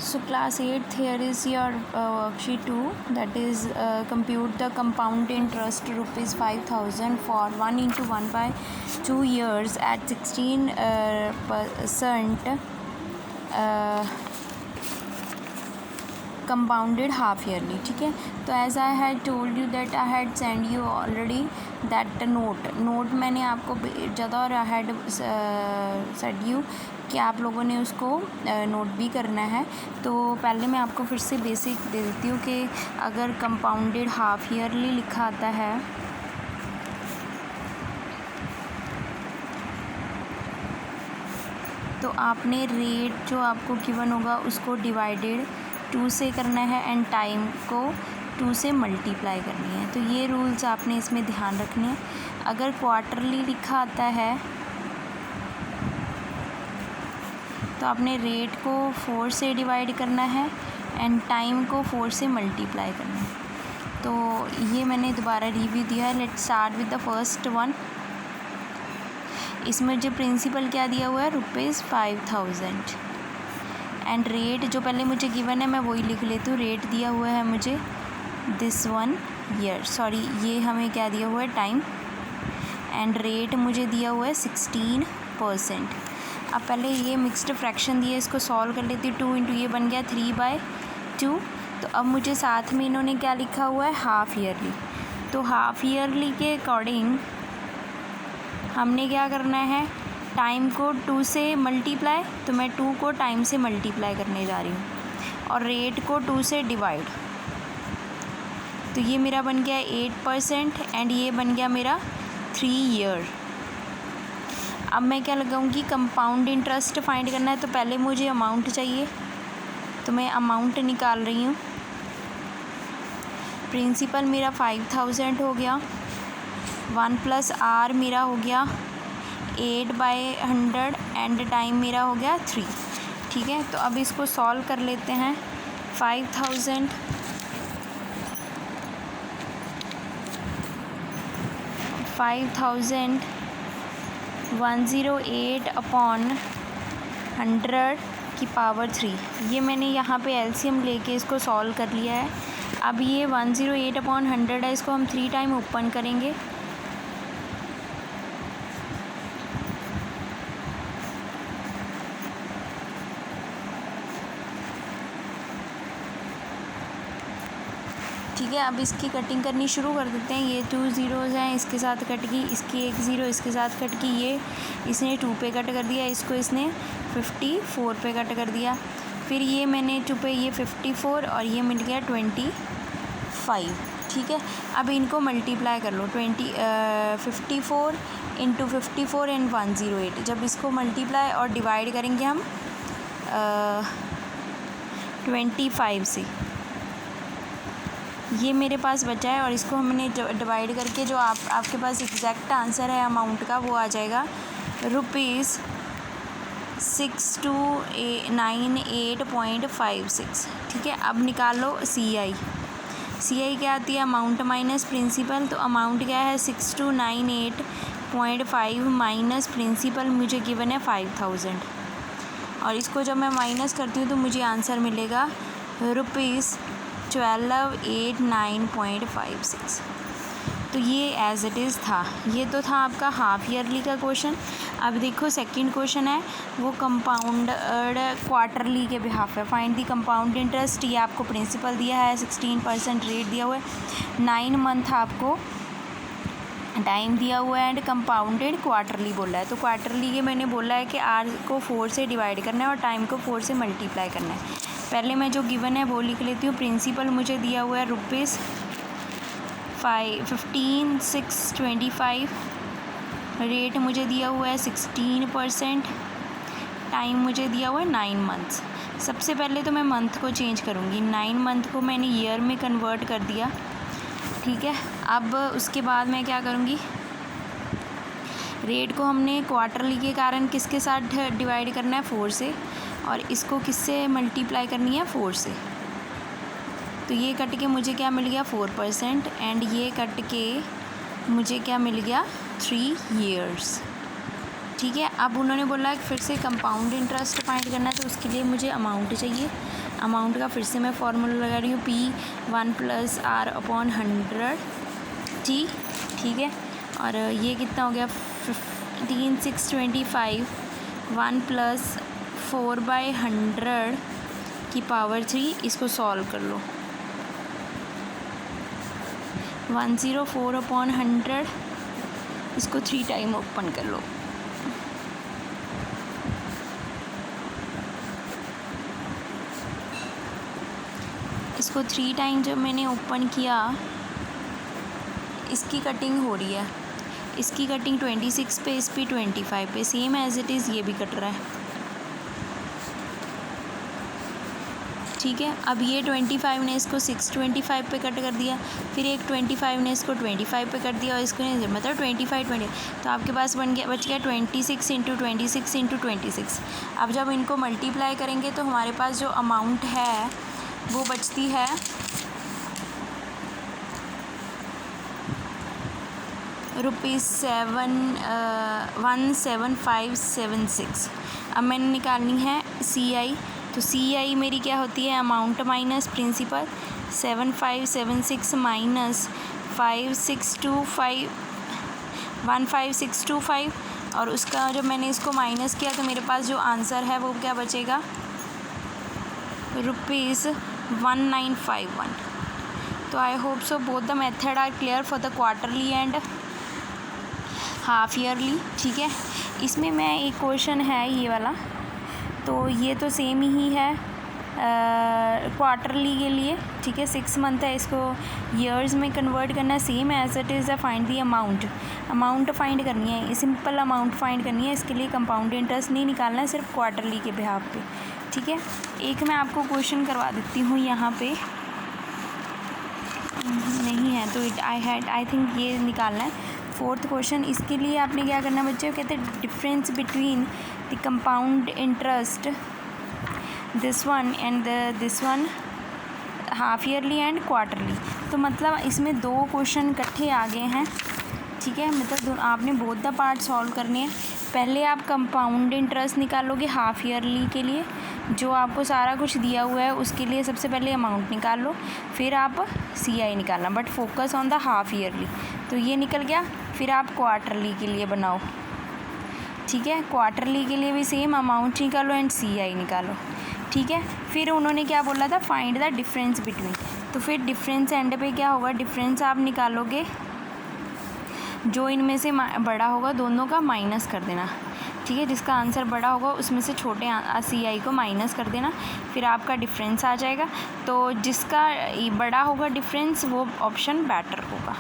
So class 8th, here is your worksheet 2, that is compute the compound interest rupees 5,000 for 1 into 1 by 2 years at 16% compounded half yearly. ठीक है, तो as I had told you that I had send you already that note मैंने आपको भेजा और I had said you कि आप लोगों ने उसको नोट भी करना है। तो पहले मैं आपको फिर से बेसिक दे देती हूँ कि अगर कंपाउंडेड हाफ ईयरली लिखा आता है तो आपने रेट जो आपको गिवन होगा उसको डिवाइडेड 2 से करना है एंड टाइम को 2 से मल्टीप्लाई करनी है। तो ये रूल्स आपने इसमें ध्यान रखने हैं। अगर क्वार्टरली लिखा आता है तो आपने रेट को 4 से डिवाइड करना है एंड टाइम को 4 से मल्टीप्लाई करना है। तो ये मैंने दोबारा रिव्यू दिया है। Let's start with the first one. इसमें मुझे प्रिंसिपल क्या दिया हुआ है, ₹5000 एंड रेट जो पहले मुझे गिवन है मैं वही लिख लेती हूँ। रेट दिया हुआ है मुझे दिस 1 ईयर, सॉरी ये हमें क्या दिया हुआ है, टाइम, एंड रेट मुझे दिया हुआ है 16%। अब पहले ये मिक्स्ड फ्रैक्शन दिया, इसको सॉल्व कर लेती हूँ। 2 इंटू ये बन गया 3/2। तो अब मुझे साथ में इन्होंने क्या लिखा हुआ है, हाफ ईयरली। तो हाफ ईयरली के अकॉर्डिंग हमने क्या करना है, टाइम को 2 से मल्टीप्लाई, तो मैं 2 को टाइम से मल्टीप्लाई करने जा रही हूँ और रेट को 2 से डिवाइड। तो ये मेरा बन गया 8% एंड ये बन गया मेरा 3 ईयर। अब मैं क्या लगाऊंगी, कंपाउंड इंटरेस्ट फाइंड करना है तो पहले मुझे अमाउंट चाहिए, तो मैं अमाउंट निकाल रही हूँ। प्रिंसिपल मेरा 5000 हो गया, 1 + r मेरा हो गया 8/100 एंड टाइम मेरा हो गया 3। ठीक है, तो अब इसको सॉल्व कर लेते हैं। 5000 108/100 ये मैंने यहाँ पे एलसीएम लेके इसको सॉल्व कर लिया है। अब ये 108/100 है, इसको हम 3 टाइम ओपन करेंगे। ठीक है, अब इसकी कटिंग करनी शुरू कर देते हैं। ये 2 ज़ीरोज़ हैं, इसके साथ कट गई, इसकी 1 ज़ीरो इसके साथ कट गई, ये इसने 2 पे कट कर दिया, इसको इसने 54 पे कट कर दिया। फिर ये मैंने 2 पे ये 54 और ये मिल गया 25। ठीक है, अब इनको मल्टीप्लाई कर लो। 54 इंटू 54 एंड 108। जब इसको मल्टीप्लाई और डिवाइड करेंगे हम 25 से, ये मेरे पास बचा है और इसको हमने डिवाइड करके जो आपके पास एग्जैक्ट आंसर है अमाउंट का वो आ जाएगा ₹6298.56। ठीक है, अब निकाल लो CI क्या आती है, अमाउंट माइनस प्रिंसिपल। तो अमाउंट क्या है, 6298.5 माइनस प्रिंसिपल मुझे गिवन है 5000 और इसको जब मैं माइनस करती हूँ तो मुझे आंसर मिलेगा ₹1289.56। तो ये एज इट इज़ था। ये तो था आपका हाफ ईयरली का क्वेश्चन। अब देखो सेकंड क्वेश्चन है, वो कंपाउंड क्वार्टरली के बिहाफ है। Find the compound interest. ये आपको प्रिंसिपल दिया है, 16% रेट दिया हुआ है, 9 मंथ आपको टाइम दिया हुआ है एंड कंपाउंडेड क्वार्टरली बोला है। तो क्वार्टरली के मैंने बोला है कि r को 4 से डिवाइड करना है और टाइम को 4 से मल्टीप्लाई करना है। पहले मैं जो गिवन है वो लिख लेती हूँ। प्रिंसिपल मुझे दिया हुआ है ₹15,625, रेट मुझे दिया हुआ है 16%, टाइम मुझे दिया हुआ है 9 मंथ्स। सबसे पहले तो मैं मंथ को चेंज करूँगी, 9 मंथ को मैंने ईयर में कन्वर्ट कर दिया। ठीक है, अब उसके बाद मैं क्या करूँगी, रेट को हमने क्वार्टरली के कारण किसके साथ डिवाइड करना है, 4 से, और इसको किससे मल्टीप्लाई करनी है, 4 से। तो ये कट के मुझे क्या मिल गया, 4% एंड ये कट के मुझे क्या मिल गया, 3 ईयर्स। ठीक है। अब उन्होंने बोला कि फिर से कंपाउंड इंटरेस्ट फाइंड करना है, तो उसके लिए मुझे अमाउंट चाहिए। अमाउंट का फिर से मैं फार्मूला लगा रही हूँ, P1+R/100 T, ठीक है। और ये कितना हो गया 15625, 1+4/100 की पावर 3, इसको सॉल्व कर लो। 104/100, इसको 3 टाइम ओपन कर लो। इसको 3 टाइम जब मैंने ओपन किया, इसकी कटिंग हो रही है, इसकी कटिंग 26 पे, इस पे 25 पे, सेम एज इट इज़ ये भी कट रहा है, ठीक है। अब ये 25 ने इसको 625 पे कट कर दिया, फिर एक 25 ने इसको 25 पे कट दिया, और इसको मतलब 25 20, तो आपके पास बच गया 26 × 26 × 26। अब जब इनको मल्टीप्लाई करेंगे तो हमारे पास जो अमाउंट है वो बचती है ₹17576। अब मैंने निकालनी है CI, तो CI मेरी क्या होती है, अमाउंट माइनस प्रिंसिपल, 7576 माइनस 15625, और उसका जब मैंने इसको माइनस किया तो मेरे पास जो आंसर है वो क्या बचेगा, ₹1951। तो I hope so both the method are clear for the quarterly and half yearly, ठीक है। इसमें मैं एक क्वेश्चन है ये वाला, तो ये तो सेम ही है क्वार्टरली के लिए, ठीक है। 6 मंथ है, इसको ईयर्स में कन्वर्ट करना, same as it is find the amount find करनी है, सिंपल अमाउंट फाइंड करनी है। इसके लिए कंपाउंड इंटरेस्ट नहीं निकालना है, सिर्फ क्वार्टरली के बिहाफ पे, ठीक है। एक मैं आपको क्वेश्चन करवा देती हूँ, यहाँ पे नहीं है तो आई थिंक ये निकालना है। 4th क्वेश्चन, इसके लिए आपने क्या करना है बच्चे, कहते हैं difference between the compound interest this one and this one, half yearly and quarterly. तो मतलब इसमें 2 क्वेश्चन इकट्ठे आ गए हैं, ठीक है। मतलब आपने बोथ द पार्ट सॉल्व करने हैं। पहले आप कंपाउंड इंटरेस्ट निकालोगे हाफ ईयरली के लिए, जो आपको सारा कुछ दिया हुआ है उसके लिए सबसे पहले अमाउंट निकाल लो, फिर आप CI निकालना, but focus on the half yearly. तो ये निकल गया, फिर आप क्वार्टरली के लिए बनाओ, ठीक है। क्वार्टरली के लिए भी सेम अमाउंट निकालो एंड CI निकालो, ठीक है। फिर उन्होंने क्या बोला था, फाइंड द डिफरेंस बिटवीन, तो फिर डिफरेंस एंड पे क्या होगा, डिफरेंस आप निकालोगे, जो इनमें से बड़ा होगा दोनों का माइनस कर देना, ठीक है। जिसका आंसर बड़ा होगा उसमें से छोटे CI को माइनस कर देना, फिर आपका डिफरेंस आ जाएगा। तो जिसका बड़ा होगा डिफरेंस वो ऑप्शन बेटर होगा।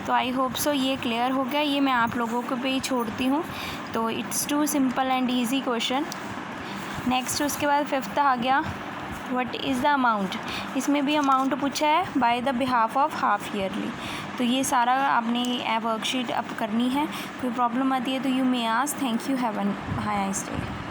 तो आई होप सो ये क्लियर हो गया, ये मैं आप लोगों को पे ही छोड़ती हूँ। तो it's too simple and easy question. Next उसके बाद 5th आ गया, व्हाट इज़ द अमाउंट। इसमें भी अमाउंट पूछा है by the behalf of half yearly. तो ये सारा आपने वर्कशीट अप करनी है। कोई प्रॉब्लम आती है तो you may ask. Thank you, have a nice day.